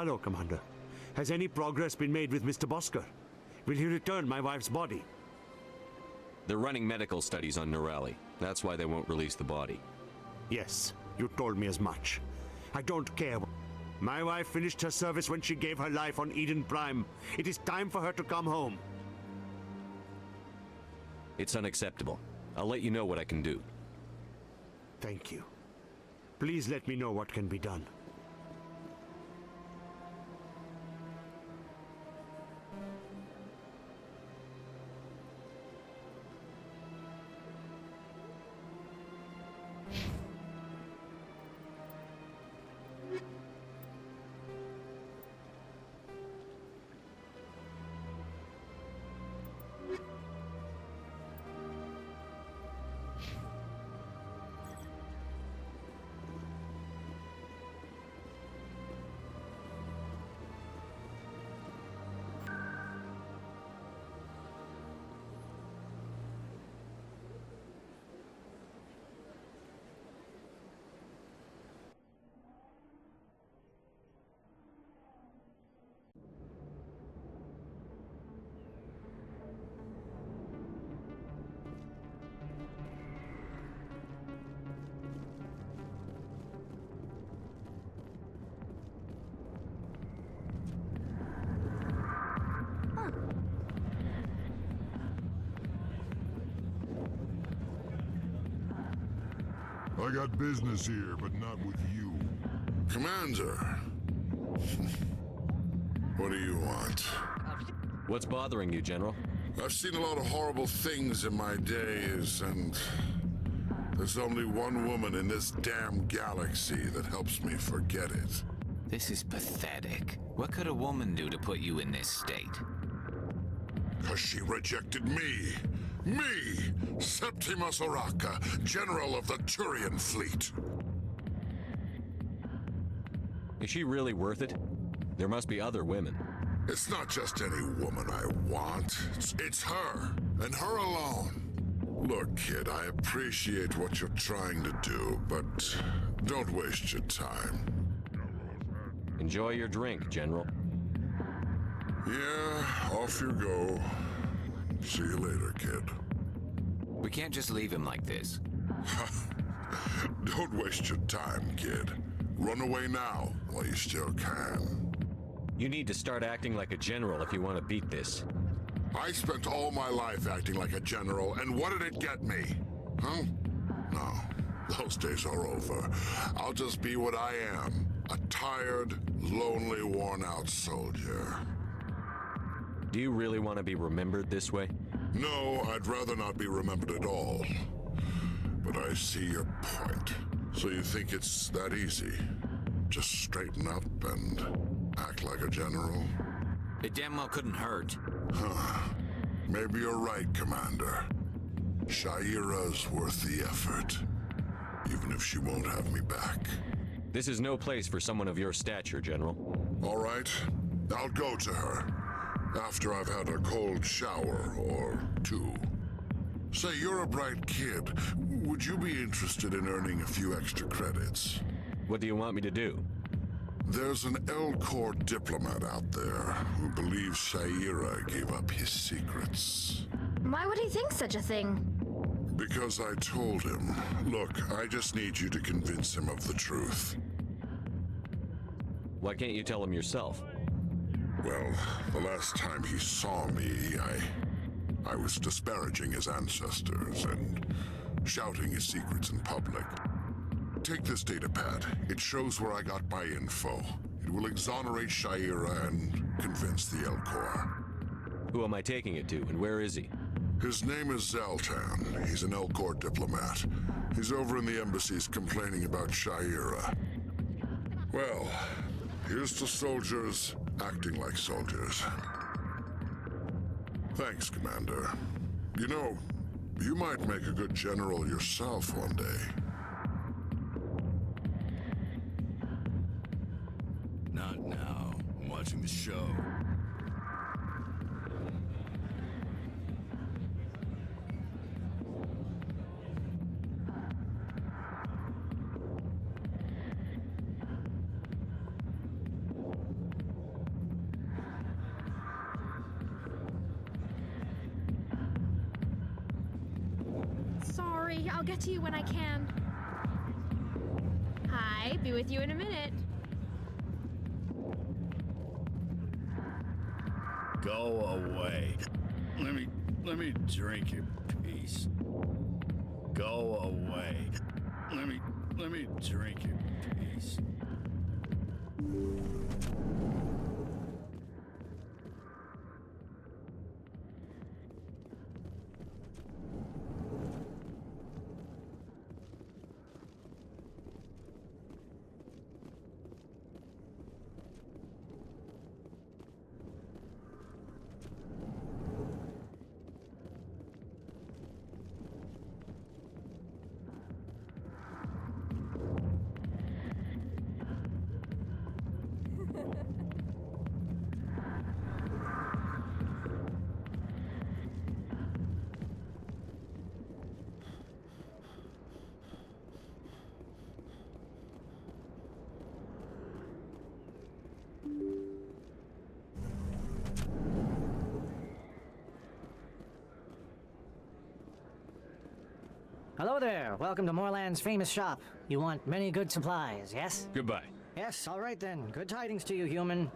Hello, Commander. Has any progress been made with Mr. Bosker? Will he return my wife's body? They're running medical studies on Norelli. That's why they won't release the body. Yes, you told me as much. I don't care. My wife finished her service when she gave her life on Eden Prime. It is time for her to come home. It's unacceptable. I'll let you know what I can do. Thank you. Please let me know what can be done. I got business here, but not with you. Commander. What do you want? What's bothering you, General? I've seen a lot of horrible things in my days, and there's only one woman in this damn galaxy that helps me forget it. This is pathetic. What could a woman do to put you in this state? 'Cause she rejected me. Me! Septimus Oraka, General of the Turian Fleet. Is she really worth it? There must be other women. It's not just any woman I want. It's her, and her alone. Look, kid, I appreciate what you're trying to do, but don't waste your time. Enjoy your drink, General. Yeah, off you go. See you later, kid. We can't just leave him like this. Don't waste your time, kid. Run away now while you still can. You need to start acting like a general if you want to beat this. I spent all my life acting like a general, and what did it get me? Huh? No, those days are over. I'll just be what I am, a tired, lonely, worn-out soldier. Do you really want to be remembered this way? No, I'd rather not be remembered at all. But I see your point. So you think it's that easy? Just straighten up and act like a general? It damn well couldn't hurt. Huh. Maybe you're right, Commander. Shaira's worth the effort, even if she won't have me back. This is no place for someone of your stature, General. All right, I'll go to her. After I've had a cold shower or two. Say, you're a bright kid. Would you be interested in earning a few extra credits? What do you want me to do? There's an L-Corps diplomat out there who believes Shaira gave up his secrets. Why would he think such a thing? Because I told him. Look, I just need you to convince him of the truth. Why can't you tell him yourself? Well, the last time he saw me, I was disparaging his ancestors and shouting his secrets in public. Take this datapad. It shows where I got my info. It will exonerate Shaira and convince the L-Corps. Who am I taking it to, and where is he? His name is Zaltan. He's an L-Corps diplomat. He's over in the embassies complaining about Shaira. Well, here's to soldiers acting like soldiers. Thanks, Commander. You know, you might make a good general yourself one day. Not now. I'm watching the show. Sorry, I'll get to you when I can. Hi, be with you in a minute. Go away. Let me drink in peace. Go away. Let me drink in peace. Hello there. Welcome to Moorland's famous shop. You want many good supplies, yes? Goodbye. Yes, all right then. Good tidings to you, human.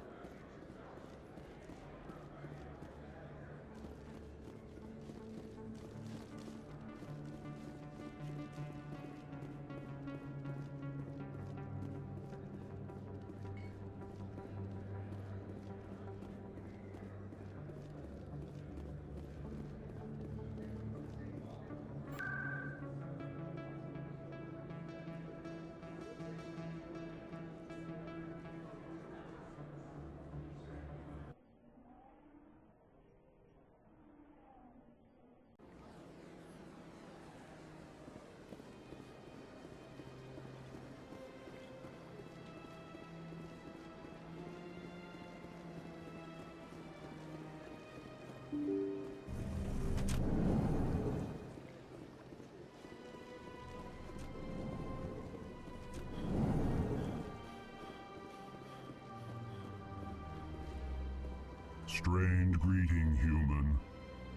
Strange greeting, human.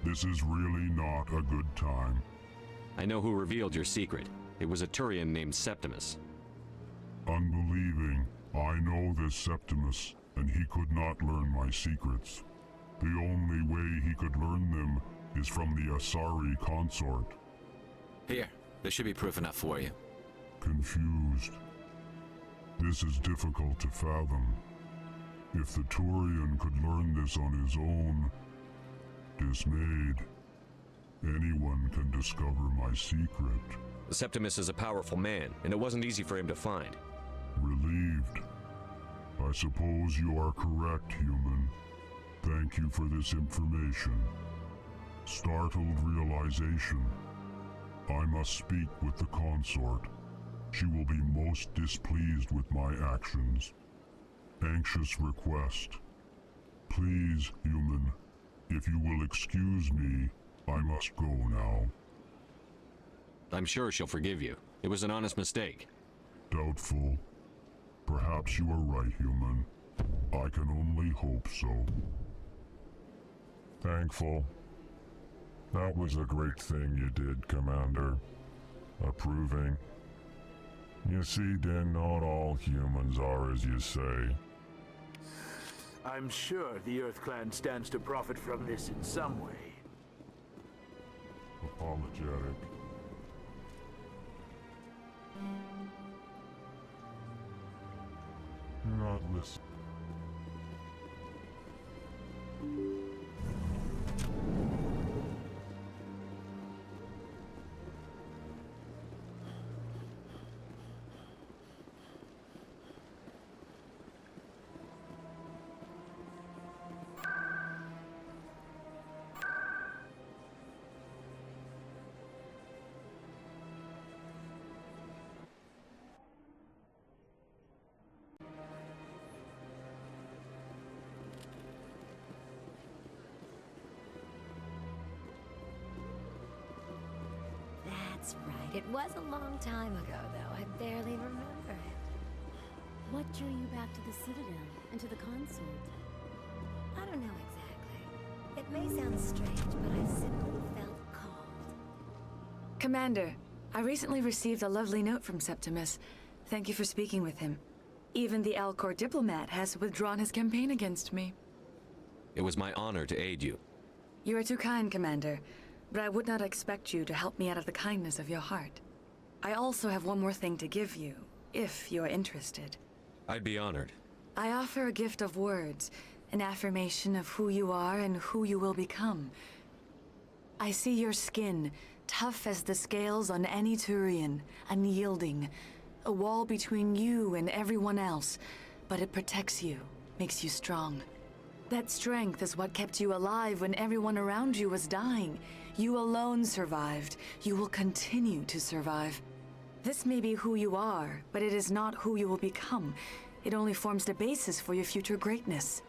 This is really not a good time. I know who revealed your secret. It was a Turian named Septimus. Unbelieving, I know this Septimus, and he could not learn my secrets. The only way he could learn them is from the Asari consort. Here, this should be proof enough for you. Confused. This is difficult to fathom. If the Turian could learn this on his own, dismayed, anyone can discover my secret. Septimus is a powerful man, and it wasn't easy for him to find. Relieved. I suppose you are correct, human. Thank you for this information. Startled realization. I must speak with the consort. She will be most displeased with my actions. Anxious request. Please, human, if you will excuse me, I must go now. I'm sure she'll forgive you. It was an honest mistake. Doubtful. Perhaps you are right, human. I can only hope so. Thankful. That was a great thing you did, Commander. Approving. You see, then not all humans are as you say. I'm sure the Earth Clan stands to profit from this in some way. Apologetic. You're not listening. That's right. It was a long time ago, though. I barely remember it. What drew you back to the Citadel and to the consort? I don't know exactly. It may sound strange, but I simply felt called. Commander, I recently received a lovely note from Septimus. Thank you for speaking with him. Even the Alcor diplomat has withdrawn his campaign against me. It was my honor to aid you. You are too kind, Commander, but I would not expect you to help me out of the kindness of your heart. I also have one more thing to give you, if you are interested. I'd be honored. I offer a gift of words, an affirmation of who you are and who you will become. I see your skin, tough as the scales on any Turian, unyielding, a wall between you and everyone else, but it protects you, makes you strong. That strength is what kept you alive when everyone around you was dying. You alone survived. You will continue to survive. This may be who you are, but it is not who you will become. It only forms the basis for your future greatness.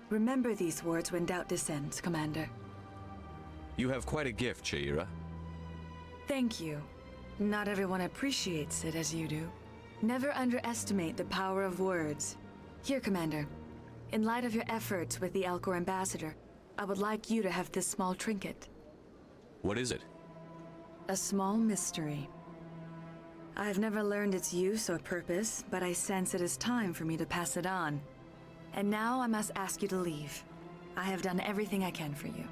Remember these words when doubt descends, Commander. You have quite a gift, Cerija. Thank you. Not everyone appreciates it as you do. Never underestimate the power of words. Here, Commander. In light of your efforts with the Alcor ambassador, I would like you to have this small trinket. What is it? A small mystery. I have never learned its use or purpose, but I sense it is time for me to pass it on. And now I must ask you to leave. I have done everything I can for you.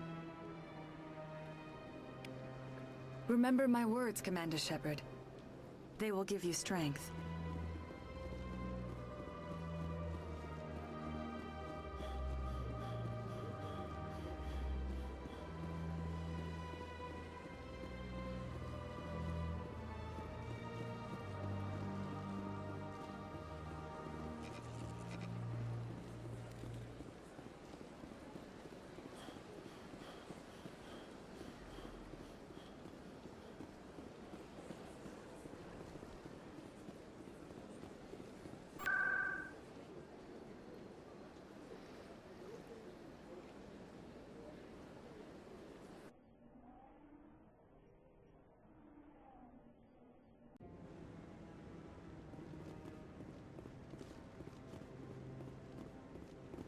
Remember my words, Commander Shepard. They will give you strength.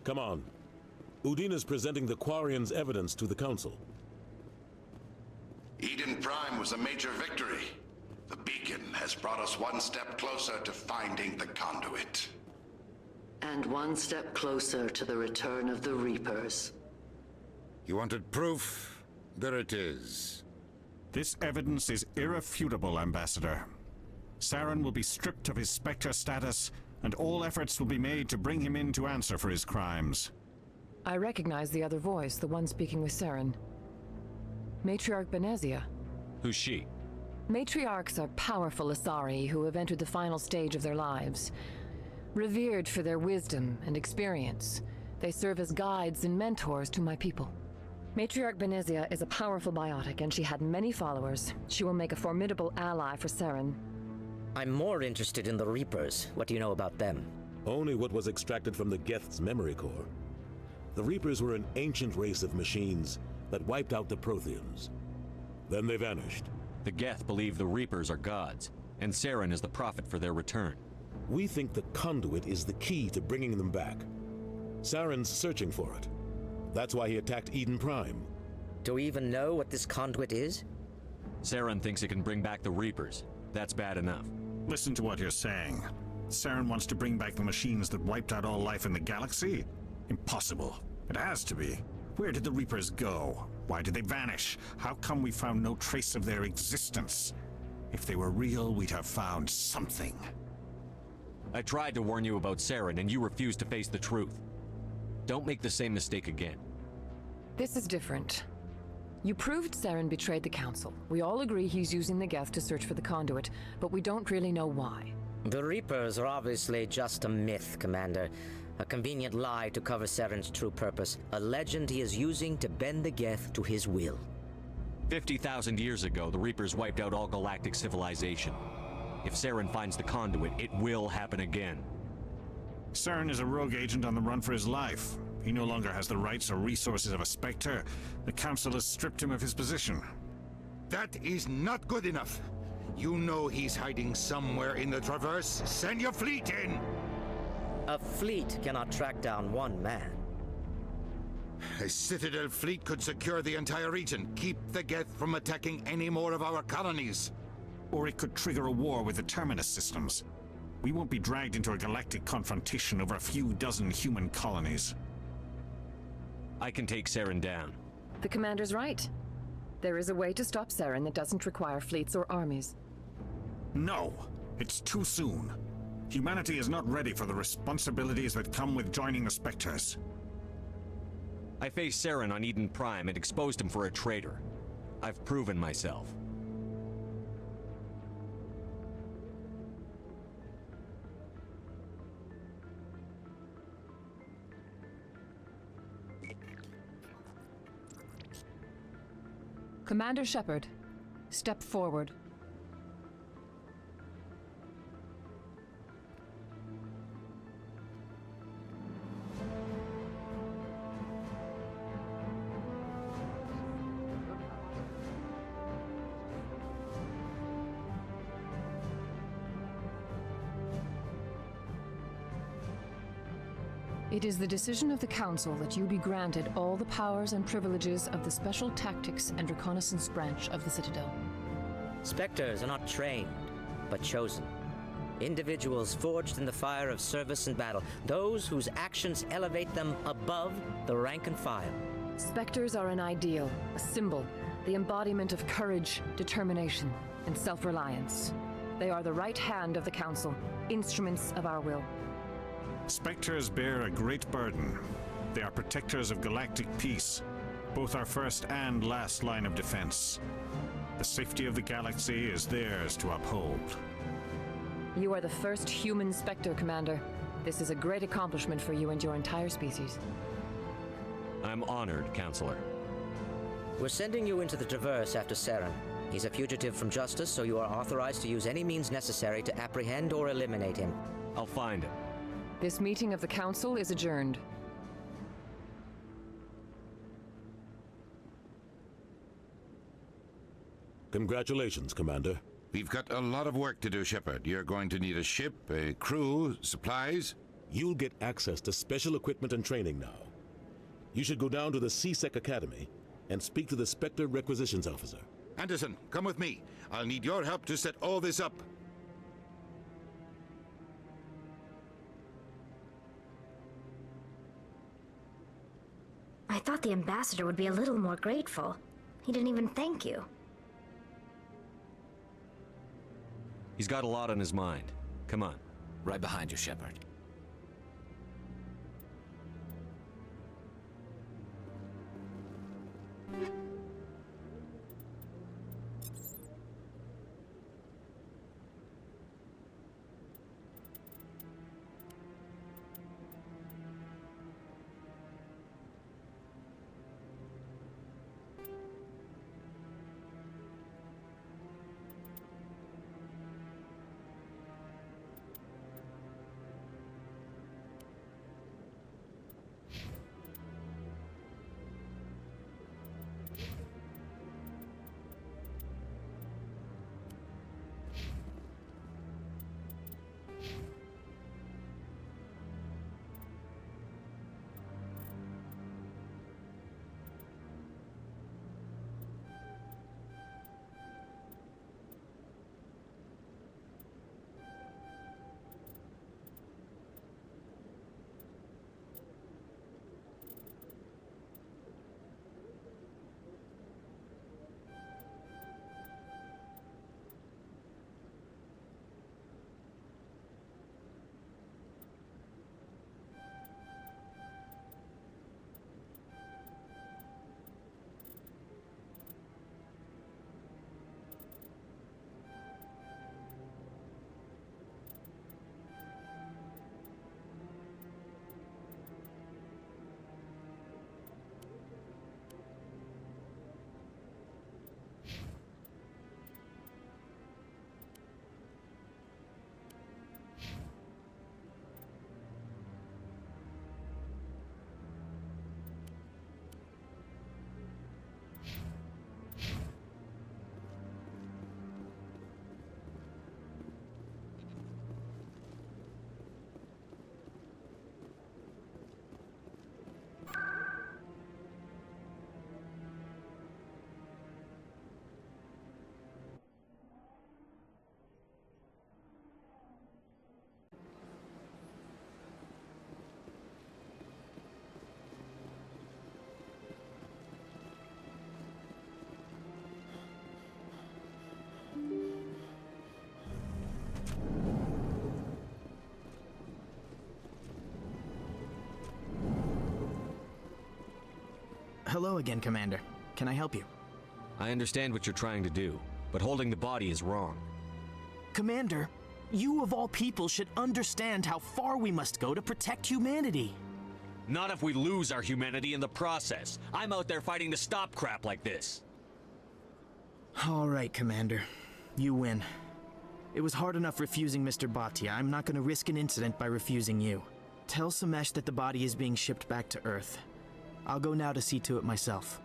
Come on. Udina's presenting the Quarians' evidence to the Council. Eden Prime was a major victory. The beacon has brought us one step closer to finding the conduit. And one step closer to the return of the Reapers. You wanted proof? There it is. This evidence is irrefutable, Ambassador. Saren will be stripped of his Spectre status, and all efforts will be made to bring him in to answer for his crimes. I recognize the other voice, the one speaking with Saren. Matriarch Benezia. Who's she? Matriarchs are powerful Asari who have entered the final stage of their lives. Revered for their wisdom and experience, they serve as guides and mentors to my people. Matriarch Benezia is a powerful biotic, and she had many followers. She will make a formidable ally for Saren. I'm more interested in the Reapers. What do you know about them? Only what was extracted from the Geth's memory core. The Reapers were an ancient race of machines that wiped out the Protheans. Then they vanished. The Geth believe the Reapers are gods, and Saren is the prophet for their return. We think the conduit is the key to bringing them back. Saren's searching for it. That's why he attacked Eden Prime. Do we even know what this conduit is? Saren thinks it can bring back the Reapers. That's bad enough. Listen to what you're saying. Saren wants to bring back the machines that wiped out all life in the galaxy? Impossible. It has to be. Where did the Reapers go? Why did they vanish? How come we found no trace of their existence? If they were real, we'd have found something. I tried to warn you about Saren, and you refused to face the truth. Don't make the same mistake again. This is different. You proved Saren betrayed the Council. We all agree he's using the Geth to search for the conduit, but we don't really know why. The Reapers are obviously just a myth, Commander. A convenient lie to cover Saren's true purpose. A legend he is using to bend the Geth to his will. 50,000 years ago, the Reapers wiped out all galactic civilization. If Saren finds the conduit, it will happen again. Saren is a rogue agent on the run for his life. He no longer has the rights or resources of a Spectre. The Council has stripped him of his position. That is not good enough. You know he's hiding somewhere in the Traverse. Send your fleet in! A fleet cannot track down one man. A Citadel fleet could secure the entire region, keep the Geth from attacking any more of our colonies. Or it could trigger a war with the Terminus systems. We won't be dragged into a galactic confrontation over a few dozen human colonies. I can take Saren down. The commander's right. There is a way to stop Saren that doesn't require fleets or armies. No! It's too soon. Humanity is not ready for the responsibilities that come with joining the Spectres. I faced Saren on Eden Prime and exposed him for a traitor. I've proven myself. Commander Shepard, step forward. It is the decision of the Council that you be granted all the powers and privileges of the Special Tactics and Reconnaissance Branch of the Citadel. Spectres are not trained, but chosen. Individuals forged in the fire of service and battle, those whose actions elevate them above the rank and file. Spectres are an ideal, a symbol, the embodiment of courage, determination, and self-reliance. They are the right hand of the Council, instruments of our will. Spectres bear a great burden. They are protectors of galactic peace, both our first and last line of defense. The safety of the galaxy is theirs to uphold. You are the first human Spectre, Commander. This is a great accomplishment for you and your entire species. I'm honored, Counselor. We're sending you into the Traverse after Saren. He's a fugitive from justice, so you are authorized to use any means necessary to apprehend or eliminate him. I'll find him. This meeting of the Council is adjourned. Congratulations, Commander. We've got a lot of work to do, Shepard. You're going to need a ship, a crew, supplies. You'll get access to special equipment and training now. You should go down to the C-Sec Academy and speak to the Spectre Requisitions Officer. Anderson, come with me. I'll need your help to set all this up. I thought the ambassador would be a little more grateful. He didn't even thank you. He's got a lot on his mind. Come on. Right behind you, Shepard. Hello again, Commander. Can I help you? I understand what you're trying to do, but holding the body is wrong. Commander, you of all people should understand how far we must go to protect humanity. Not if we lose our humanity in the process. I'm out there fighting to stop crap like this. All right, Commander. You win. It was hard enough refusing Mr. Bhatia. I'm not going to risk an incident by refusing you. Tell Samesh that the body is being shipped back to Earth. I'll go now to see to it myself.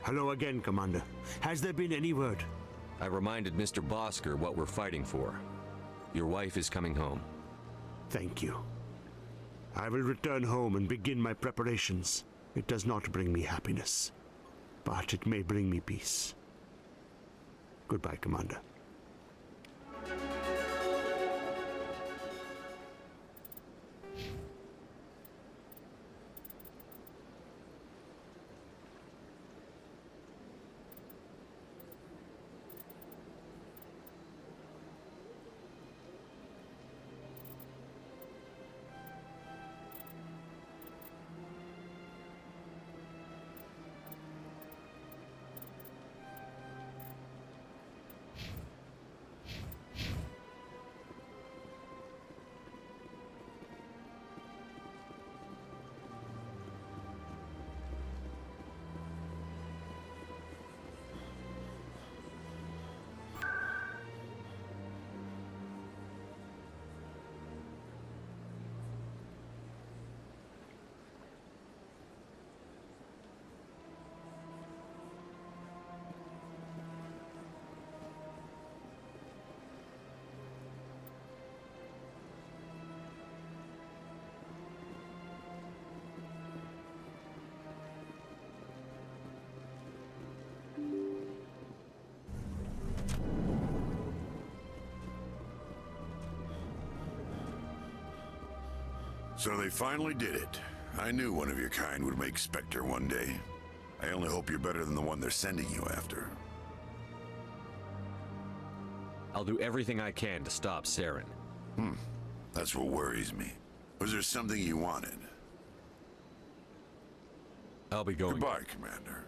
Hello again, Commander. Has there been any word? I reminded Mr. Bosker what we're fighting for. Your wife is coming home. Thank you. I will return home and begin my preparations. It does not bring me happiness, but it may bring me peace. Goodbye, Commander. So they finally did it. I knew one of your kind would make Spectre one day. I only hope you're better than the one they're sending you after. I'll do everything I can to stop Saren. That's what worries me. Was there something you wanted? I'll be going. Goodbye, Commander.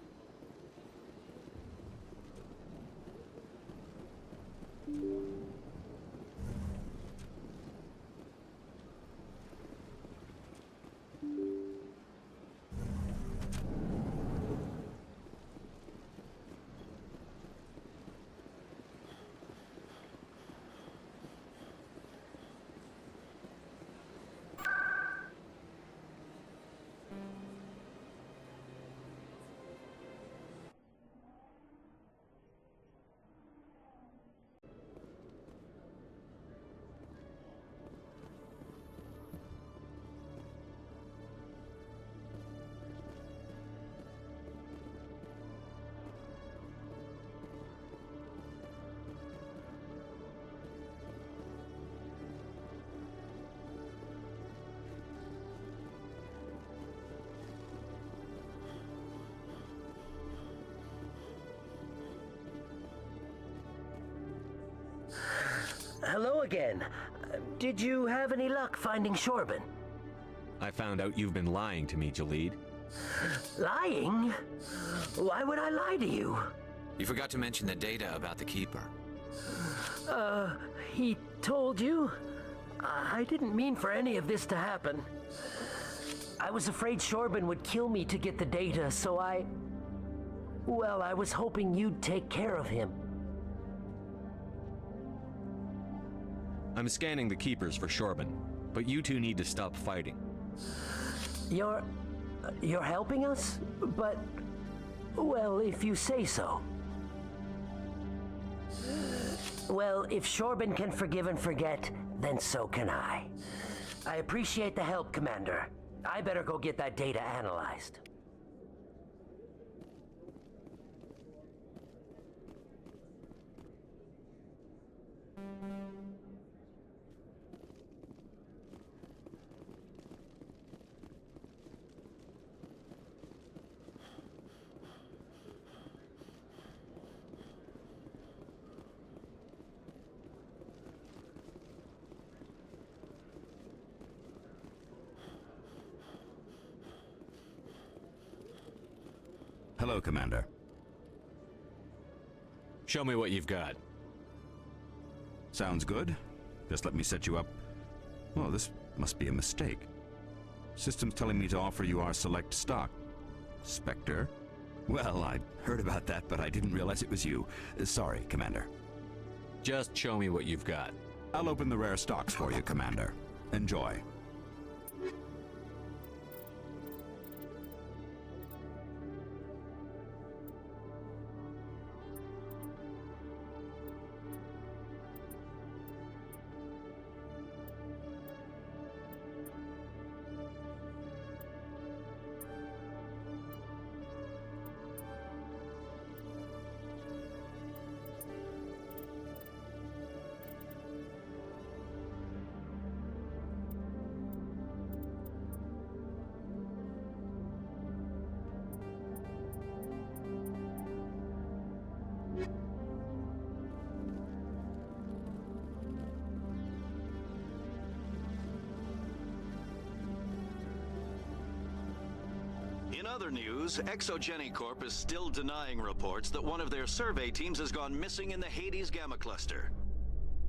Hello again. Did you have any luck finding Shorban? I found out you've been lying to me, Jalid. Lying? Why would I lie to you? You forgot to mention the data about the Keeper. He told you? I didn't mean for any of this to happen. I was afraid Shorban would kill me to get the data, so well, I was hoping you'd take care of him. I'm scanning the Keepers for Shorban, but you two need to stop fighting. You're helping us? But, well, if you say so. Well, if Shorban can forgive and forget, then so can I. I appreciate the help, Commander. I better go get that data analyzed. Hello, Commander. Show me what you've got. Sounds good. Just let me set you up. Oh, this must be a mistake. System's telling me to offer you our select stock. Spectre? Well, I'd heard about that, but I didn't realize it was you. Sorry, Commander. Just show me what you've got. I'll open the rare stocks for you, Commander. Enjoy. In other news, XXII Corp is still denying reports that one of their survey teams has gone missing in the Hades Gamma Cluster.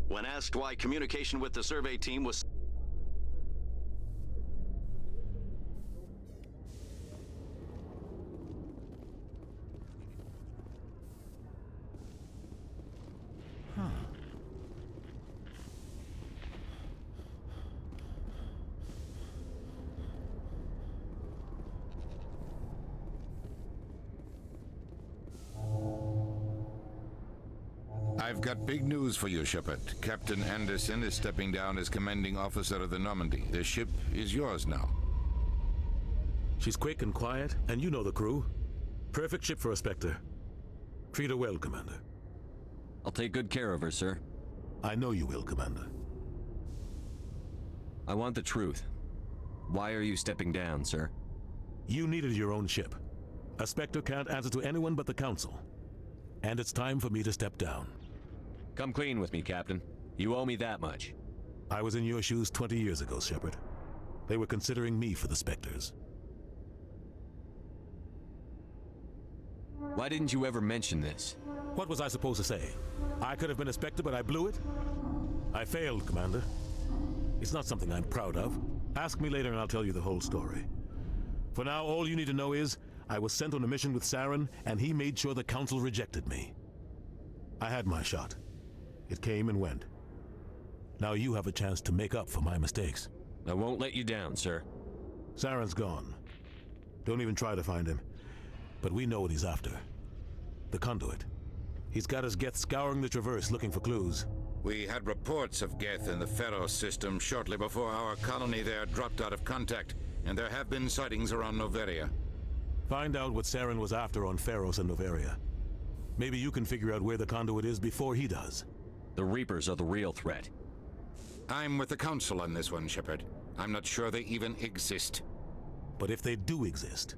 When asked why communication with the survey team was I've got big news for you, Shepard. Captain Anderson is stepping down as commanding officer of the Normandy. The ship is yours now. She's quick and quiet, and you know the crew. Perfect ship for a Spectre. Treat her well, Commander. I'll take good care of her, sir. I know you will, Commander. I want the truth. Why are you stepping down, sir? You needed your own ship. A Spectre can't answer to anyone but the Council. And it's time for me to step down. Come clean with me, Captain. You owe me that much. I was in your shoes 20 years ago, Shepard. They were considering me for the Spectres. Why didn't you ever mention this? What was I supposed to say? I could have been a Spectre, but I blew it? I failed, Commander. It's not something I'm proud of. Ask me later and I'll tell you the whole story. For now, all you need to know is, I was sent on a mission with Saren, and he made sure the Council rejected me. I had my shot. It came and went. Now you have a chance to make up for my mistakes. I won't let you down, sir. Saren's gone. Don't even try to find him. But we know what he's after. The conduit. He's got his Geth scouring the Traverse looking for clues. We had reports of Geth in the Pharos system shortly before our colony there dropped out of contact, and there have been sightings around Noveria. Find out what Saren was after on Pharos and Noveria. Maybe you can figure out where the conduit is before he does. The Reapers are the real threat. I'm with the Council on this one, Shepard. I'm not sure they even exist. But if they do exist,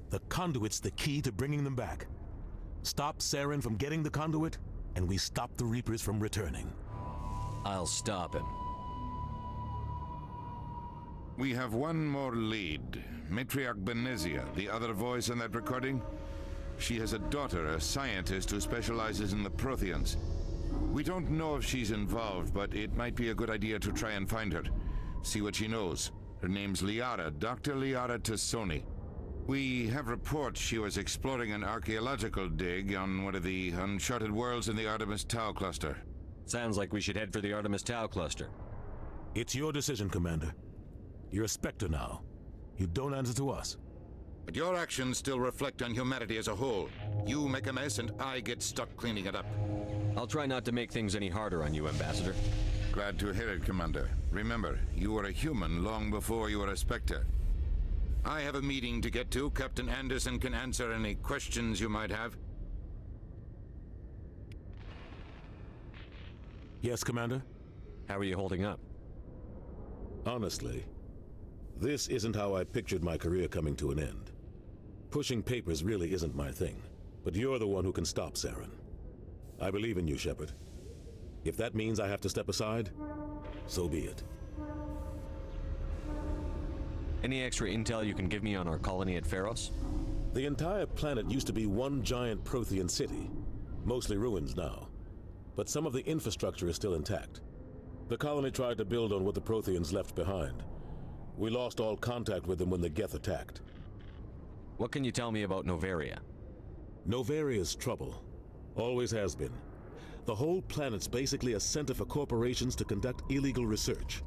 the conduit's the key to bringing them back. Stop Saren from getting the conduit, and we stop the Reapers from returning. I'll stop him. We have one more lead. Matriarch Benezia, the other voice in that recording. She has a daughter, a scientist who specializes in the Protheans. We don't know if she's involved, but it might be a good idea to try and find her. See what she knows. Her name's Liara, Dr. Liara Tassoni. We have reports she was exploring an archaeological dig on one of the uncharted worlds in the Artemis Tau cluster. Sounds like we should head for the Artemis Tau cluster. It's your decision, Commander. You're a Spectre now. You don't answer to us. But your actions still reflect on humanity as a whole. You make a mess and I get stuck cleaning it up. I'll try not to make things any harder on you, Ambassador. Glad to hear it, Commander. Remember, you were a human long before you were a Spectre. I have a meeting to get to. Captain Anderson can answer any questions you might have. Yes, Commander? How are you holding up? Honestly, this isn't how I pictured my career coming to an end. Pushing papers really isn't my thing, but you're the one who can stop Saren. I believe in you, Shepard. If that means I have to step aside, so be it. Any extra intel you can give me on our colony at Pharos? The entire planet used to be one giant Prothean city, mostly ruins now. But some of the infrastructure is still intact. The colony tried to build on what the Protheans left behind. We lost all contact with them when the Geth attacked. What can you tell me about Noveria? Novaria's trouble. Always has been. The whole planet's basically a center for corporations to conduct illegal research.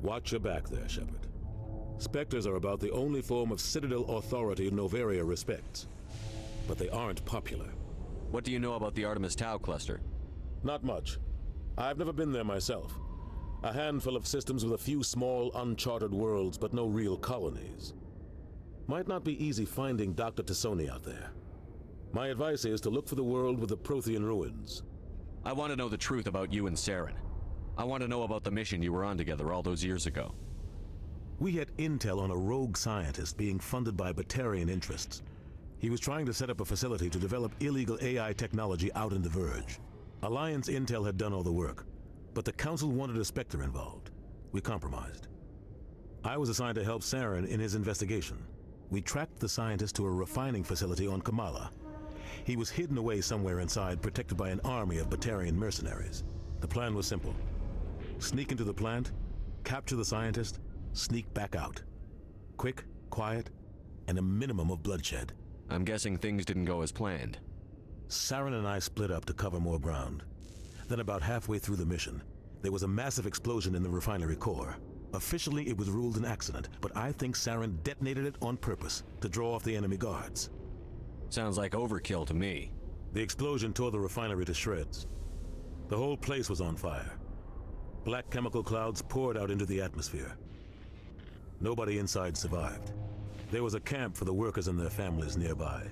Watch your back there, Shepard. Spectres are about the only form of Citadel authority Noveria respects. But they aren't popular. What do you know about the Artemis Tau cluster? Not much. I've never been there myself. A handful of systems with a few small, uncharted worlds, but no real colonies. Might not be easy finding Dr. Tassoni out there. My advice is to look for the world with the Prothean ruins. I want to know the truth about you and Saren. I want to know about the mission you were on together all those years ago. We had intel on a rogue scientist being funded by Batarian interests. He was trying to set up a facility to develop illegal AI technology out in the Verge. Alliance intel had done all the work, but the Council wanted a Spectre involved. We compromised. I was assigned to help Saren in his investigation. We tracked the scientist to a refining facility on Kamala. He was hidden away somewhere inside, protected by an army of Batarian mercenaries. The plan was simple. Sneak into the plant, capture the scientist, sneak back out. Quick, quiet, and a minimum of bloodshed. I'm guessing things didn't go as planned. Saren and I split up to cover more ground. Then about halfway through the mission, there was a massive explosion in the refinery core. Officially, it was ruled an accident, but I think Saren detonated it on purpose to draw off the enemy guards. Sounds like overkill to me. The explosion tore the refinery to shreds. The whole place was on fire. Black chemical clouds poured out into the atmosphere. Nobody inside survived. There was a camp for the workers and their families nearby.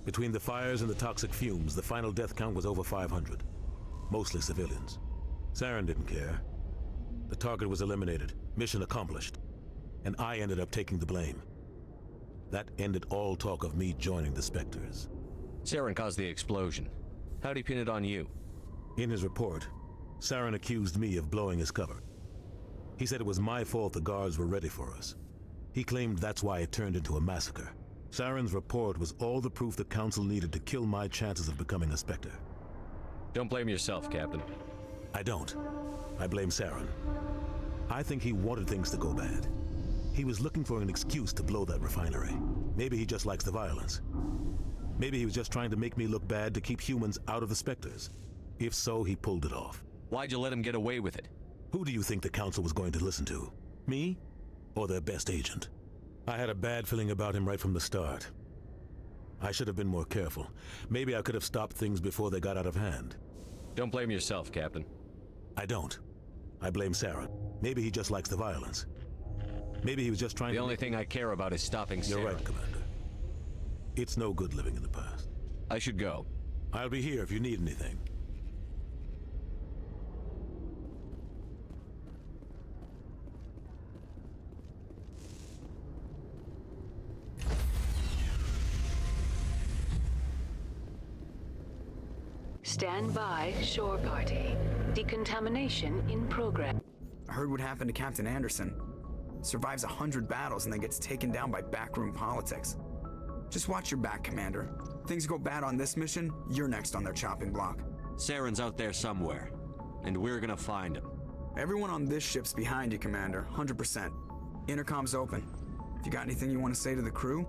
Between the fires and the toxic fumes, the final death count was over 500. Mostly civilians. Saren didn't care. The target was eliminated, mission accomplished. And I ended up taking the blame. That ended all talk of me joining the Spectres. Saren caused the explosion. How'd he pin it on you? In his report, Saren accused me of blowing his cover. He said it was my fault the guards were ready for us. He claimed that's why it turned into a massacre. Saren's report was all the proof the Council needed to kill my chances of becoming a Spectre. Don't blame yourself, Captain. I don't. I blame Saren. I think he wanted things to go bad. He was looking for an excuse to blow that refinery. Maybe he just likes the violence. Maybe he was just trying to make me look bad to keep humans out of the Spectres. If so, he pulled it off. Why'd you let him get away with it? Who do you think the Council was going to listen to? Me? Or their best agent? I had a bad feeling about him right from the start. I should have been more careful. Maybe I could have stopped things before they got out of hand. Don't blame yourself, Captain. I don't. I blame Saren. Maybe he just likes the violence. Maybe he was just trying to... The only thing I care about is stopping Saren. You're right, Commander. It's no good living in the past. I should go. I'll be here if you need anything. Stand by, shore party. Decontamination in progress. I heard what happened to Captain Anderson. Survives 100 battles and then gets taken down by backroom politics. Just watch your back, Commander. Things go bad on this mission, you're next on their chopping block. Saren's out there somewhere, and we're gonna find him. Everyone on this ship's behind you, Commander, 100%. Intercom's open. If you got anything you want to say to the crew,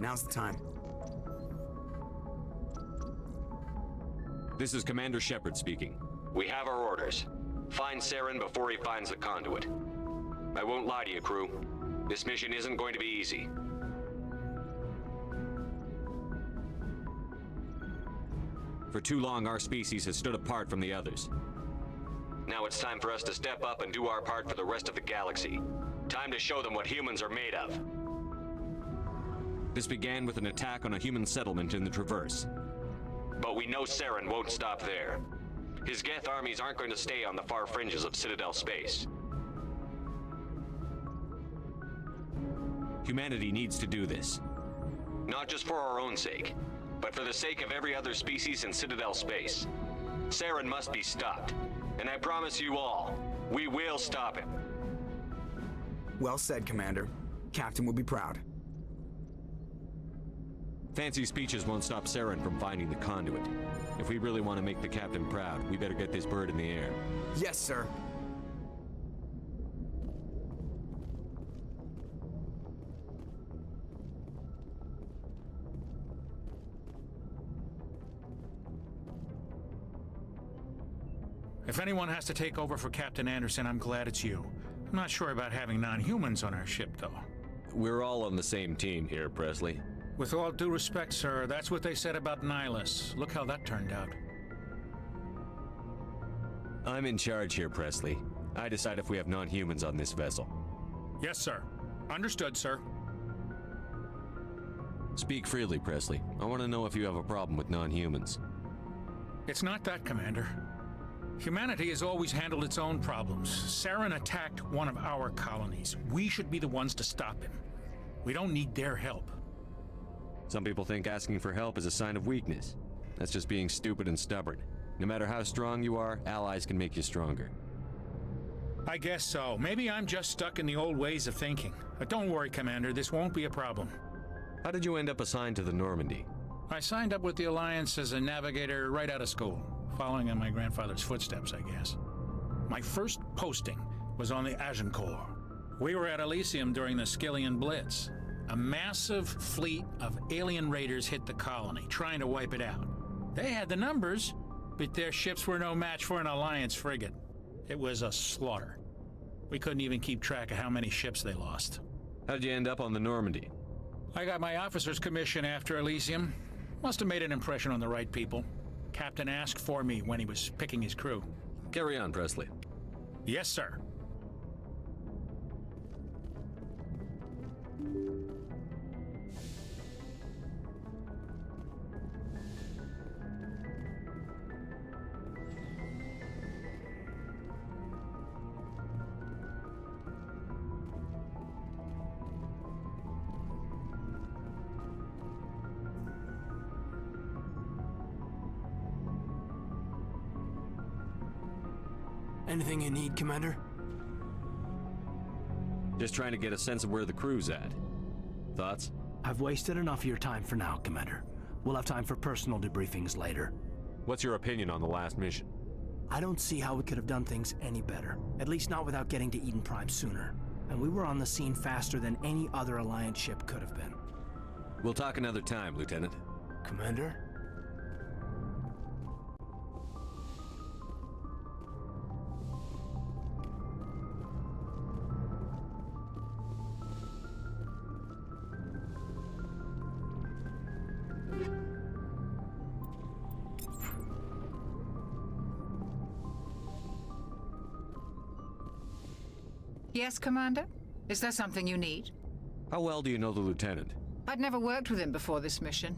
now's the time. This is Commander Shepard speaking. We have our orders. Find Saren before he finds the conduit. I won't lie to you, crew. This mission isn't going to be easy. For too long, our species has stood apart from the others. Now it's time for us to step up and do our part for the rest of the galaxy. Time to show them what humans are made of. This began with an attack on a human settlement in the Traverse. But we know Saren won't stop there. His Geth armies aren't going to stay on the far fringes of Citadel space. Humanity needs to do this. Not just for our own sake, but for the sake of every other species in Citadel space. Saren must be stopped. And I promise you all, we will stop him. Well said, Commander. Captain will be proud. Fancy speeches won't stop Saren from finding the conduit. If we really want to make the captain proud, we better get this bird in the air. Yes, sir. If anyone has to take over for Captain Anderson, I'm glad it's you. I'm not sure about having non-humans on our ship, though. We're all on the same team here, Presley. With all due respect, sir, that's what they said about Nihilus. Look how that turned out. I'm in charge here, Presley. I decide if we have non-humans on this vessel. Yes, sir. Understood, sir. Speak freely, Presley. I want to know if you have a problem with non-humans. It's not that, Commander. Humanity has always handled its own problems. Saren attacked one of our colonies. We should be the ones to stop him. We don't need their help. Some people think asking for help is a sign of weakness. That's just being stupid and stubborn. No matter how strong you are, allies can make you stronger. I guess so. Maybe I'm just stuck in the old ways of thinking. But don't worry, Commander, this won't be a problem. How did you end up assigned to the Normandy? I signed up with the Alliance as a navigator right out of school, following in my grandfather's footsteps, I guess. My first posting was on the Agincourt. We were at Elysium during the Skillian Blitz. A massive fleet of alien raiders hit the colony, trying to wipe it out. They had the numbers, but their ships were no match for an Alliance frigate. It was a slaughter. We couldn't even keep track of how many ships they lost. How did you end up on the Normandy? I got my officer's commission after Elysium. Must have made an impression on the right people. Captain asked for me when he was picking his crew. Carry on, Presley. Yes, sir. Anything you need, Commander? Just trying to get a sense of where the crew's at. Thoughts? I've wasted enough of your time for now, Commander. We'll have time for personal debriefings later. What's your opinion on the last mission? I don't see how we could have done things any better. At least not without getting to Eden Prime sooner. And we were on the scene faster than any other Alliance ship could have been. We'll talk another time, Lieutenant. Commander? Yes, Commander? Is there something you need? How well do you know the Lieutenant? I'd never worked with him before this mission.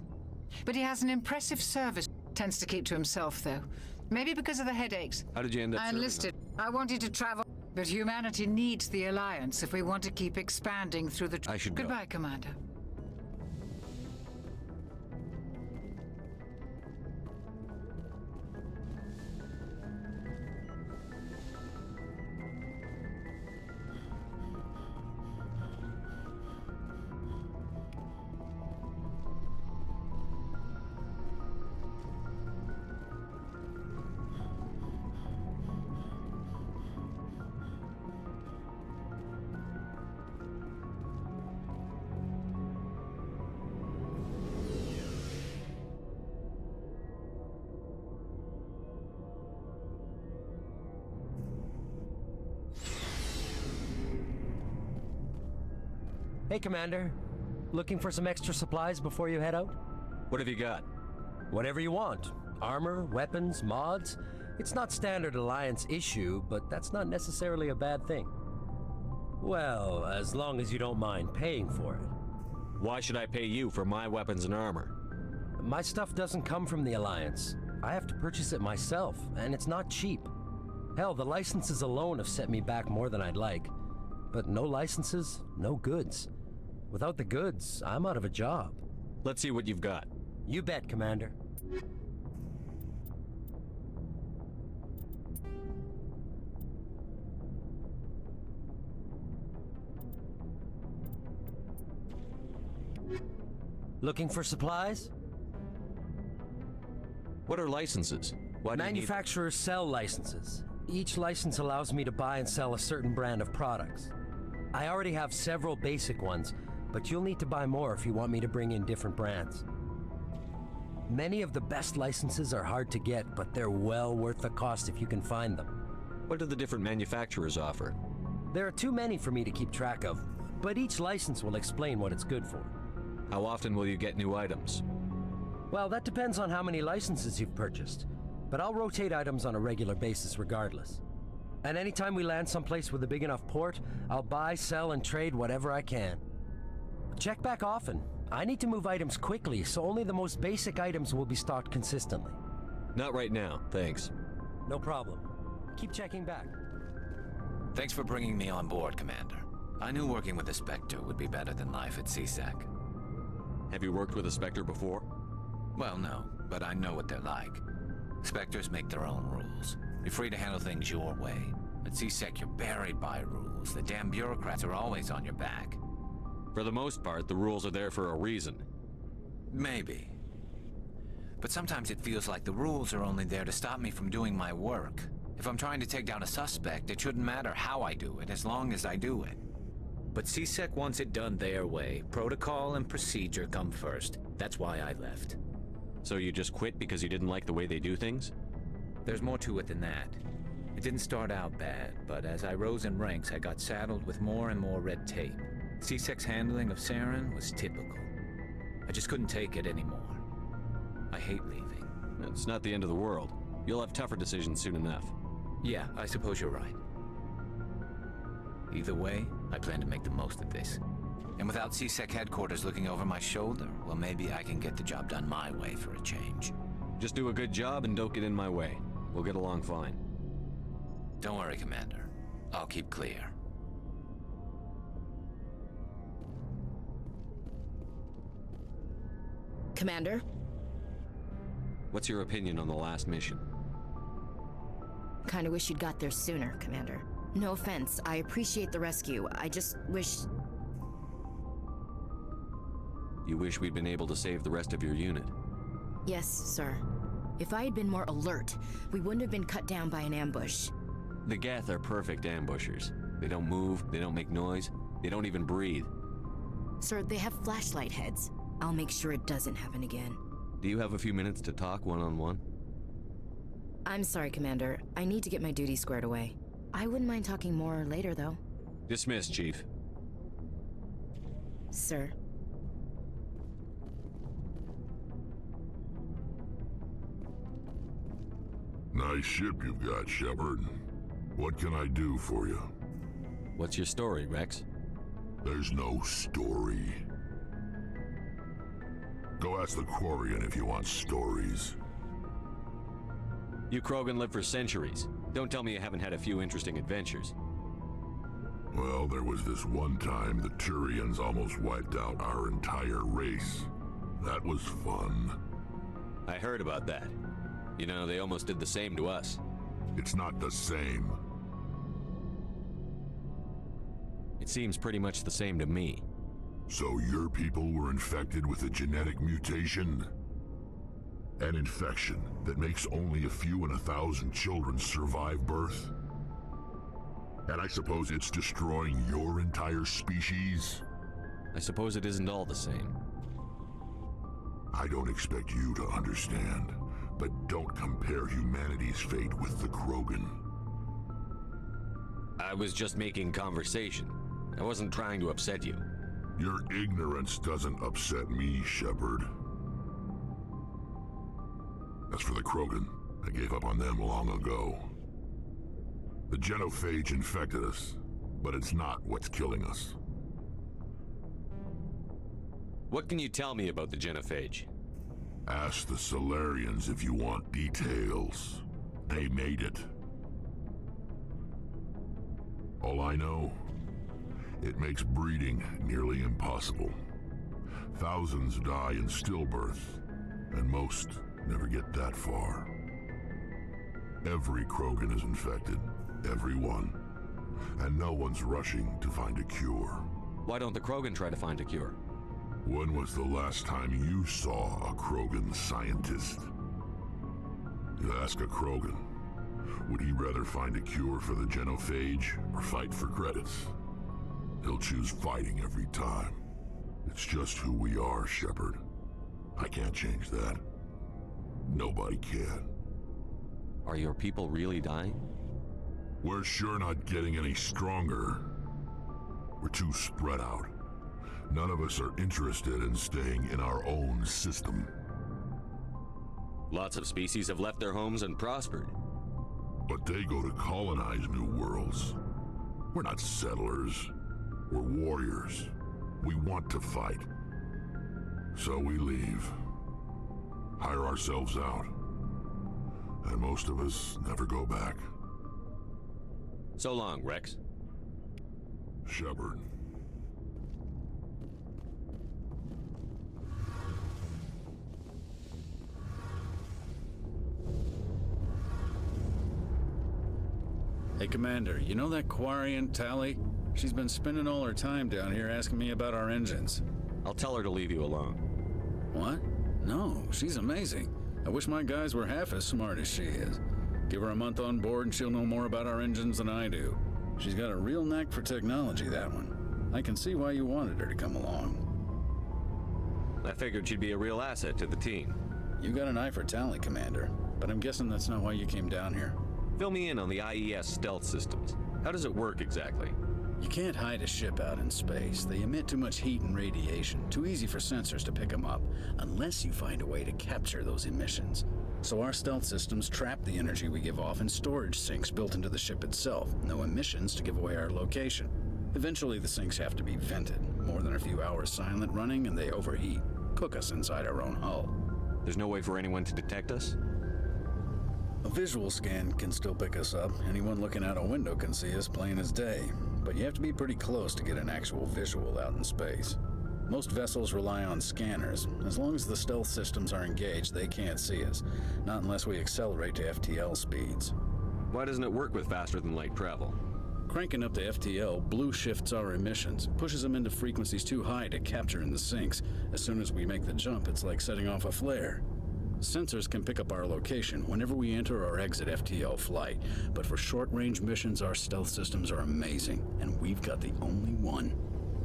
But he has an impressive service. Tends to keep to himself, though. Maybe because of the headaches. How did you end up I enlisted. I wanted to travel, but humanity needs the Alliance if we want to keep expanding through the... I should go. Goodbye, Commander. Hey, Commander. Looking for some extra supplies before you head out? What have you got? Whatever you want. Armor, weapons, mods. It's not standard Alliance issue, but that's not necessarily a bad thing. Well, as long as you don't mind paying for it. Why should I pay you for my weapons and armor? My stuff doesn't come from the Alliance. I have to purchase it myself, and it's not cheap. Hell, the licenses alone have set me back more than I'd like. But no licenses, no goods. Without the goods, I'm out of a job. Let's see what you've got. You bet, Commander. Looking for supplies? What are licenses? Why do you need... Manufacturers sell licenses. Each license allows me to buy and sell a certain brand of products. I already have several basic ones, but you'll need to buy more if you want me to bring in different brands. Many of the best licenses are hard to get, but they're well worth the cost if you can find them. What do the different manufacturers offer? There are too many for me to keep track of, but each license will explain what it's good for. How often will you get new items? Well, that depends on how many licenses you've purchased, but I'll rotate items on a regular basis regardless. And anytime we land someplace with a big enough port, I'll buy, sell, and trade whatever I can. Check back often. I need to move items quickly, so only the most basic items will be stocked consistently. Not right now, thanks. No problem. Keep checking back. Thanks for bringing me on board, Commander. I knew working with a Spectre would be better than life at CSEC. Have you worked with a Spectre before? Well, no, but I know what they're like. Spectres make their own rules. You're free to handle things your way. At CSEC, you're buried by rules. The damn bureaucrats are always on your back. For the most part, the rules are there for a reason. Maybe. But sometimes it feels like the rules are only there to stop me from doing my work. If I'm trying to take down a suspect, it shouldn't matter how I do it, as long as I do it. But CSEC wants it done their way. Protocol and procedure come first. That's why I left. So you just quit because you didn't like the way they do things? There's more to it than that. It didn't start out bad, but as I rose in ranks, I got saddled with more and more red tape. CSEC's handling of Saren was typical. I just couldn't take it anymore. I hate leaving. It's not the end of the world. You'll have tougher decisions soon enough. Yeah, I suppose you're right. Either way, I plan to make the most of this. And without CSEC headquarters looking over my shoulder, well, maybe I can get the job done my way for a change. Just do a good job and don't get in my way. We'll get along fine. Don't worry, Commander. I'll keep clear. Commander? What's your opinion on the last mission? Kinda wish you'd got there sooner, Commander. No offense, I appreciate the rescue. I just wish... You wish we'd been able to save the rest of your unit? Yes, sir. If I had been more alert, we wouldn't have been cut down by an ambush. The Geth are perfect ambushers. They don't move, they don't make noise, they don't even breathe. Sir, they have flashlight heads. I'll make sure it doesn't happen again. Do you have a few minutes to talk one-on-one? I'm sorry, Commander. I need to get my duties squared away. I wouldn't mind talking more later, though. Dismissed, Chief. Sir. Nice ship you've got, Shepard. What can I do for you? What's your story, Rex? There's no story. Go ask the Quarian if you want stories. You Krogan live for centuries. Don't tell me you haven't had a few interesting adventures. Well, there was this one time the Turians almost wiped out our entire race. That was fun. I heard about that. You know, they almost did the same to us. It's not the same. It seems pretty much the same to me. So your people were infected with a genetic mutation? An infection that makes only a few in 1,000 children survive birth? And I suppose it's destroying your entire species? I suppose it isn't all the same. I don't expect you to understand, but don't compare humanity's fate with the Krogan. I was just making conversation. I wasn't trying to upset you. Your ignorance doesn't upset me, Shepard. As for the Krogan, I gave up on them long ago. The genophage infected us, but it's not what's killing us. What can you tell me about the genophage? Ask the Solarians if you want details. They made it. All I know, it makes breeding nearly impossible. Thousands die in stillbirth, and most never get that far. Every Krogan is infected, every one, and no one's rushing to find a cure. Why don't the Krogan try to find a cure? When was the last time you saw a Krogan scientist? You ask a Krogan, would he rather find a cure for the genophage or fight for credits? He'll choose fighting every time. It's just who we are, Shepard. I can't change that. Nobody can. Are your people really dying? We're sure not getting any stronger. We're too spread out. None of us are interested in staying in our own system. Lots of species have left their homes and prospered. But they go to colonize new worlds. We're not settlers. We're warriors. We want to fight. So we leave. Hire ourselves out. And most of us never go back. So long, Rex. Shepard. Hey, Commander, you know that Quarian, Tally? She's been spending all her time down here asking me about our engines. I'll tell her to leave you alone. What? No, she's amazing. I wish my guys were half as smart as she is. Give her a month on board and she'll know more about our engines than I do. She's got a real knack for technology, that one. I can see why you wanted her to come along. I figured she'd be a real asset to the team. You got an eye for talent, Commander, but I'm guessing that's not why you came down here. Fill me in on the IES stealth systems. How does it work exactly? You can't hide a ship out in space. They emit too much heat and radiation. Too easy for sensors to pick them up, unless you find a way to capture those emissions. So our stealth systems trap the energy we give off in storage sinks built into the ship itself. No emissions to give away our location. Eventually the sinks have to be vented. More than a few hours silent running and they overheat. Cook us inside our own hull. There's no way for anyone to detect us? A visual scan can still pick us up. Anyone looking out a window can see us plain as day. But you have to be pretty close to get an actual visual out in space. Most vessels rely on scanners. As long as the stealth systems are engaged, they can't see us. Not unless we accelerate to FTL speeds. Why doesn't it work with faster than light travel? Cranking up to FTL blue shifts our emissions, pushes them into frequencies too high to capture in the sinks. As soon as we make the jump, it's like setting off a flare. Sensors can pick up our location whenever we enter or exit FTL flight, but for short-range missions, our stealth systems are amazing, and we've got the only one.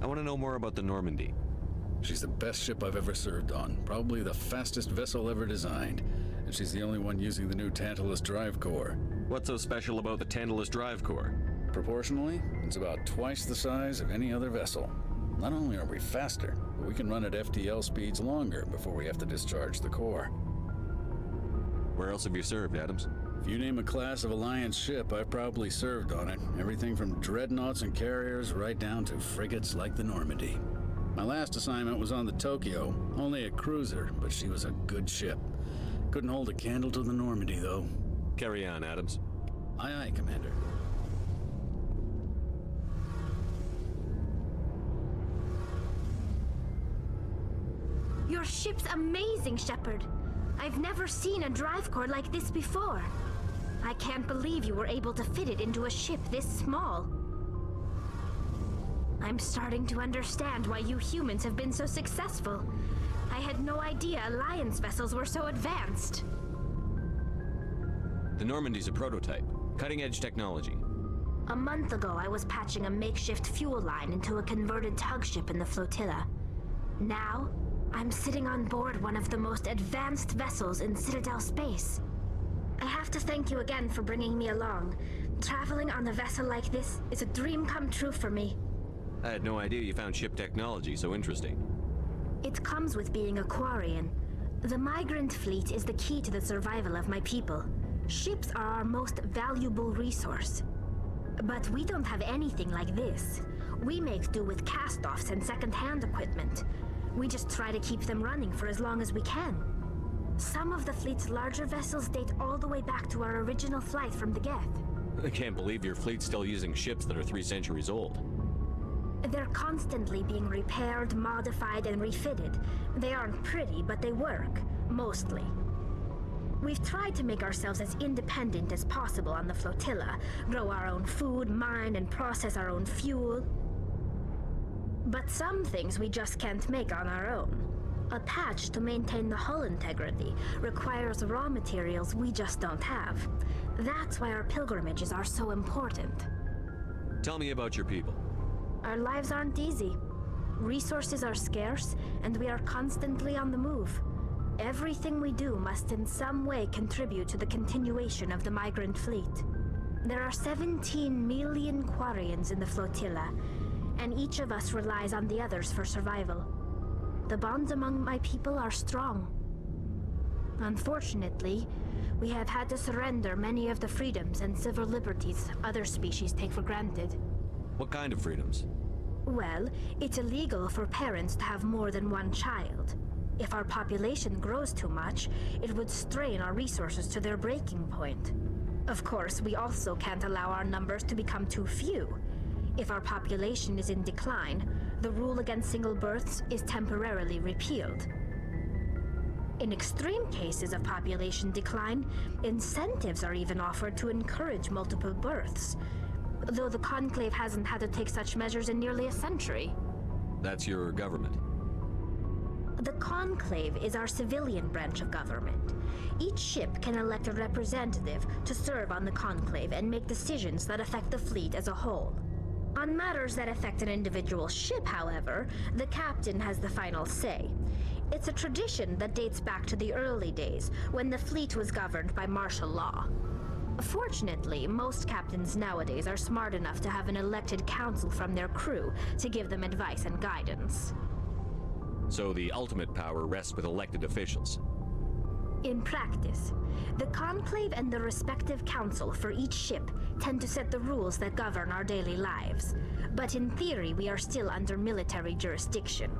I want to know more about the Normandy. She's the best ship I've ever served on, probably the fastest vessel ever designed, and she's the only one using the new Tantalus drive core. What's so special about the Tantalus drive core? Proportionally, it's about twice the size of any other vessel. Not only are we faster, but we can run at FTL speeds longer before we have to discharge the core. Where else have you served, Adams? If you name a class of Alliance ship, I've probably served on it. Everything from dreadnoughts and carriers right down to frigates like the Normandy. My last assignment was on the Tokyo, only a cruiser, but she was a good ship. Couldn't hold a candle to the Normandy, though. Carry on, Adams. Aye, aye, Commander. Your ship's amazing, Shepard. I've never seen a drive core like this before. I can't believe you were able to fit it into a ship this small. I'm starting to understand why you humans have been so successful. I had no idea Alliance vessels were so advanced. The Normandy's a prototype. Cutting-edge technology. A month ago, I was patching a makeshift fuel line into a converted tug ship in the flotilla. Now, I'm sitting on board one of the most advanced vessels in Citadel space. I have to thank you again for bringing me along. Traveling on a vessel like this is a dream come true for me. I had no idea you found ship technology so interesting. It comes with being a Quarian. The migrant fleet is the key to the survival of my people. Ships are our most valuable resource. But we don't have anything like this. We make do with cast-offs and second-hand equipment. We just try to keep them running for as long as we can. Some of the fleet's larger vessels date all the way back to our original flight from the Geth. I can't believe your fleet's still using ships that are 3 centuries old. They're constantly being repaired, modified, and refitted. They aren't pretty, but they work, mostly. We've tried to make ourselves as independent as possible on the flotilla, grow our own food, mine and process our own fuel. But some things we just can't make on our own. A patch to maintain the hull integrity requires raw materials we just don't have. That's why our pilgrimages are so important. Tell me about your people. Our lives aren't easy. Resources are scarce, and we are constantly on the move. Everything we do must in some way contribute to the continuation of the migrant fleet. There are 17 million Quarians in the flotilla, and each of us relies on the others for survival. The bonds among my people are strong. Unfortunately, we have had to surrender many of the freedoms and civil liberties other species take for granted. What kind of freedoms? Well, it's illegal for parents to have more than one child. If our population grows too much, it would strain our resources to their breaking point. Of course, we also can't allow our numbers to become too few. If our population is in decline, the rule against single births is temporarily repealed. In extreme cases of population decline, incentives are even offered to encourage multiple births, though the Conclave hasn't had to take such measures in nearly a century. That's your government. The Conclave is our civilian branch of government. Each ship can elect a representative to serve on the Conclave and make decisions that affect the fleet as a whole. On matters that affect an individual ship, however, the captain has the final say. It's a tradition that dates back to the early days, when the fleet was governed by martial law. Fortunately, most captains nowadays are smart enough to have an elected council from their crew to give them advice and guidance. So the ultimate power rests with elected officials. In practice, the Conclave and the respective council for each ship tend to set the rules that govern our daily lives. But in theory, we are still under military jurisdiction.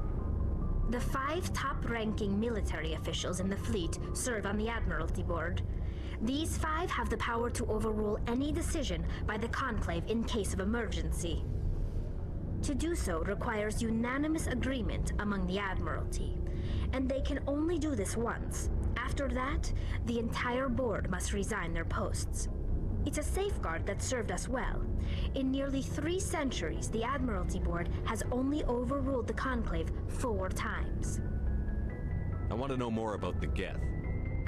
The 5 top-ranking military officials in the fleet serve on the Admiralty Board. These 5 have the power to overrule any decision by the Conclave in case of emergency. To do so requires unanimous agreement among the Admiralty, and they can only do this once. After that, the entire board must resign their posts. It's a safeguard that served us well. In nearly 3 centuries, the Admiralty Board has only overruled the Conclave 4 times. I want to know more about the Geth.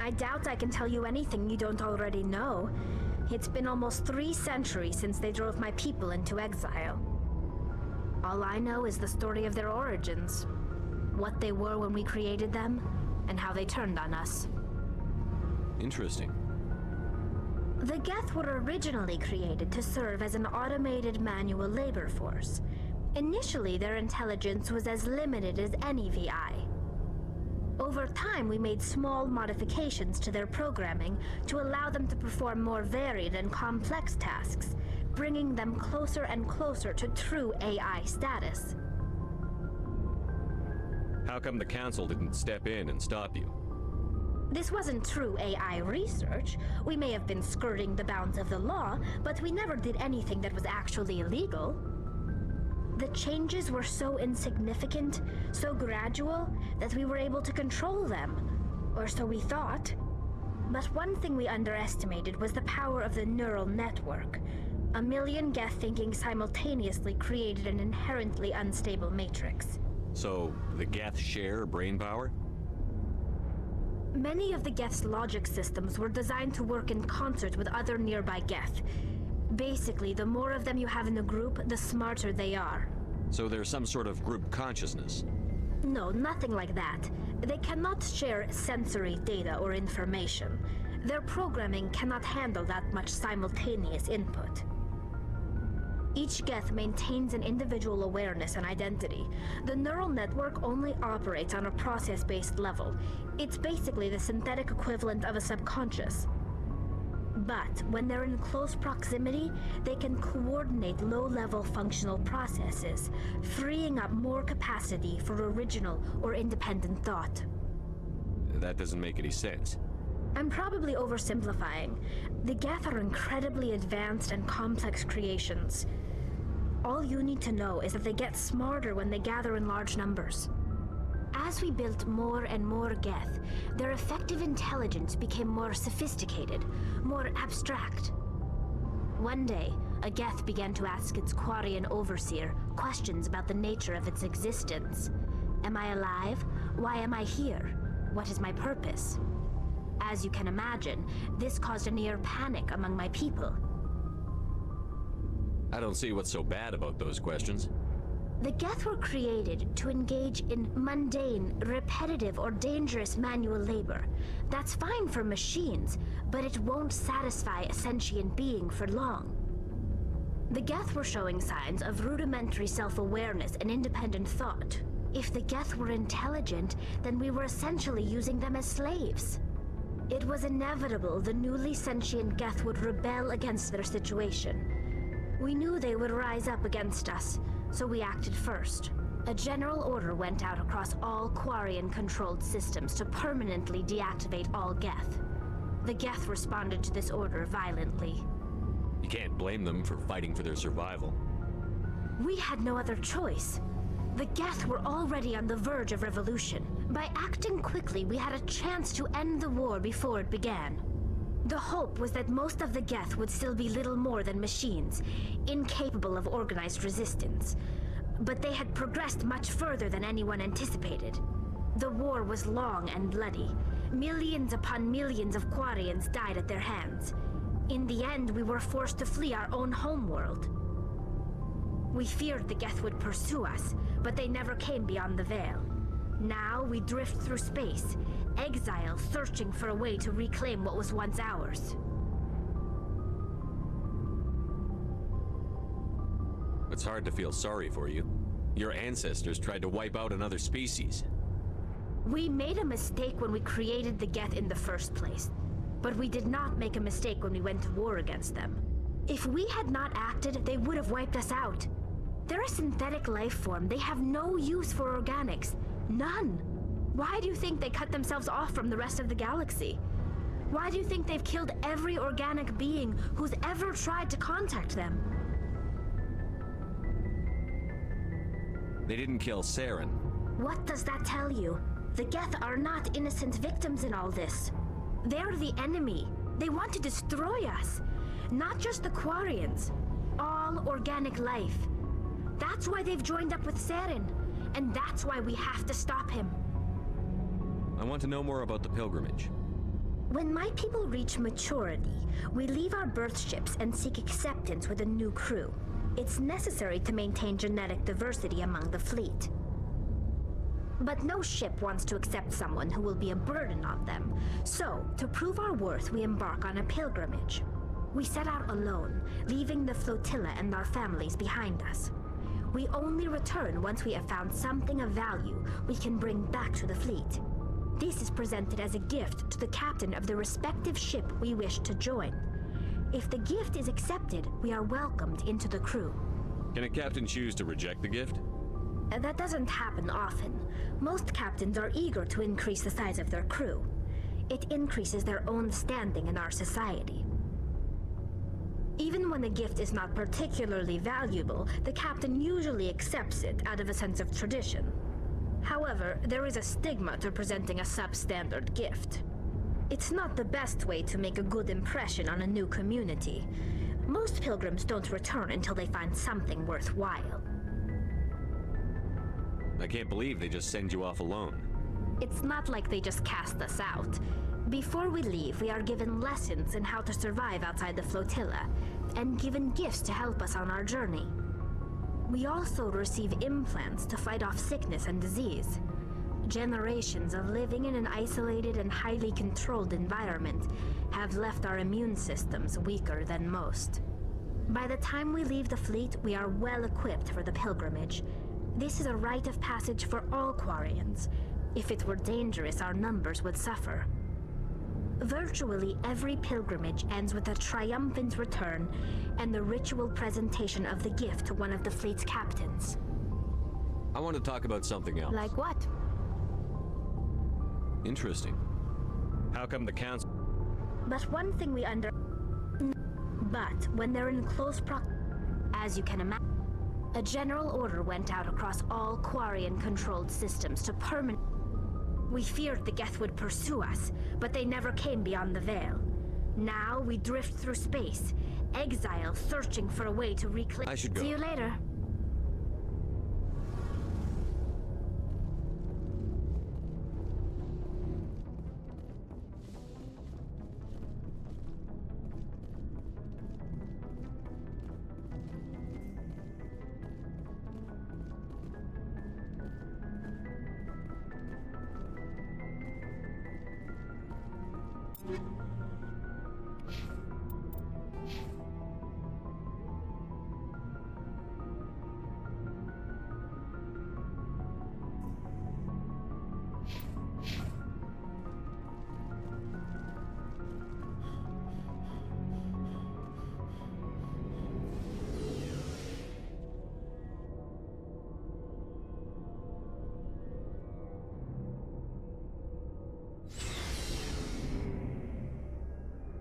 I doubt I can tell you anything you don't already know. It's been almost 3 centuries since they drove my people into exile. All I know is the story of their origins, what they were when we created them, and how they turned on us. Interesting. The Geth were originally created to serve as an automated manual labor force. Initially, their intelligence was as limited as any VI. Over time, we made small modifications to their programming to allow them to perform more varied and complex tasks, bringing them closer and closer to true AI status. How come the Council didn't step in and stop you? This wasn't true AI research. We may have been skirting the bounds of the law, but we never did anything that was actually illegal. The changes were so insignificant, so gradual, that we were able to control them. Or so we thought. But one thing we underestimated was the power of the neural network. 1 million Geth thinking simultaneously created an inherently unstable matrix. So, the Geth share brain power? Many of the Geth's logic systems were designed to work in concert with other nearby Geth. Basically, the more of them you have in the group, the smarter they are. So there's some sort of group consciousness? No, nothing like that. They cannot share sensory data or information. Their programming cannot handle that much simultaneous input. Each Geth maintains an individual awareness and identity. The neural network only operates on a process-based level. It's basically the synthetic equivalent of a subconscious. But when they're in close proximity, they can coordinate low-level functional processes, freeing up more capacity for original or independent thought. That doesn't make any sense. I'm probably oversimplifying. The Geth are incredibly advanced and complex creations. All you need to know is that they get smarter when they gather in large numbers. As we built more and more Geth, their effective intelligence became more sophisticated, more abstract. One day, a Geth began to ask its Quarian overseer questions about the nature of its existence. Am I alive? Why am I here? What is my purpose? As you can imagine, this caused a near panic among my people. I don't see what's so bad about those questions. The Geth were created to engage in mundane, repetitive, or dangerous manual labor. That's fine for machines, but it won't satisfy a sentient being for long. The Geth were showing signs of rudimentary self-awareness and independent thought. If the Geth were intelligent, then we were essentially using them as slaves. It was inevitable the newly sentient Geth would rebel against their situation. We knew they would rise up against us, so we acted first. A general order went out across all Quarian-controlled systems to permanently deactivate all Geth. The Geth responded to this order violently. You can't blame them for fighting for their survival. We had no other choice. The Geth were already on the verge of revolution. By acting quickly, we had a chance to end the war before it began. The hope was that most of the Geth would still be little more than machines, incapable of organized resistance. But they had progressed much further than anyone anticipated. The war was long and bloody. Millions upon millions of Quarians died at their hands. In the end, we were forced to flee our own homeworld. We feared the Geth would pursue us, but they never came beyond the Veil. Now we drift through space, exile searching for a way to reclaim what was once ours. It's hard to feel sorry for you. Your ancestors tried to wipe out another species. We made a mistake when we created the Geth in the first place, but we did not make a mistake when we went to war against them. If we had not acted, they would have wiped us out. They're a synthetic life form. They have no use for organics. None. Why do you think they cut themselves off from the rest of the galaxy? Why do you think they've killed every organic being who's ever tried to contact them? They didn't kill Saren. What does that tell you? The Geth are not innocent victims in all this. They're the enemy. They want to destroy us. Not just the Quarians. All organic life. That's why they've joined up with Saren. And that's why we have to stop him. I want to know more about the pilgrimage. When my people reach maturity, we leave our birth ships and seek acceptance with a new crew. It's necessary to maintain genetic diversity among the fleet. But no ship wants to accept someone who will be a burden on them. So, to prove our worth, we embark on a pilgrimage. We set out alone, leaving the flotilla and our families behind us. We only return once we have found something of value we can bring back to the fleet. This is presented as a gift to the captain of the respective ship we wish to join. If the gift is accepted, we are welcomed into the crew. Can a captain choose to reject the gift? That doesn't happen often. Most captains are eager to increase the size of their crew. It increases their own standing in our society. Even when a gift is not particularly valuable, the captain usually accepts it out of a sense of tradition. However, there is a stigma to presenting a substandard gift. It's not the best way to make a good impression on a new community. Most pilgrims don't return until they find something worthwhile. I can't believe they just send you off alone. It's not like they just cast us out. Before we leave, we are given lessons in how to survive outside the flotilla, and given gifts to help us on our journey. We also receive implants to fight off sickness and disease. Generations of living in an isolated and highly controlled environment have left our immune systems weaker than most. By the time we leave the fleet, we are well equipped for the pilgrimage. This is a rite of passage for all Quarians. If it were dangerous, our numbers would suffer. Virtually every pilgrimage ends with a triumphant return and the ritual presentation of the gift to one of the fleet's captains. I want to talk about something else. Like what? Interesting. How come the council... But one thing we But when they're in close as you can imagine, a general order went out across all Quarian-controlled systems to We feared the Geth would pursue us, but they never came beyond the Veil. Now we drift through space, exile searching for a way to reclaim. I should go. See you later.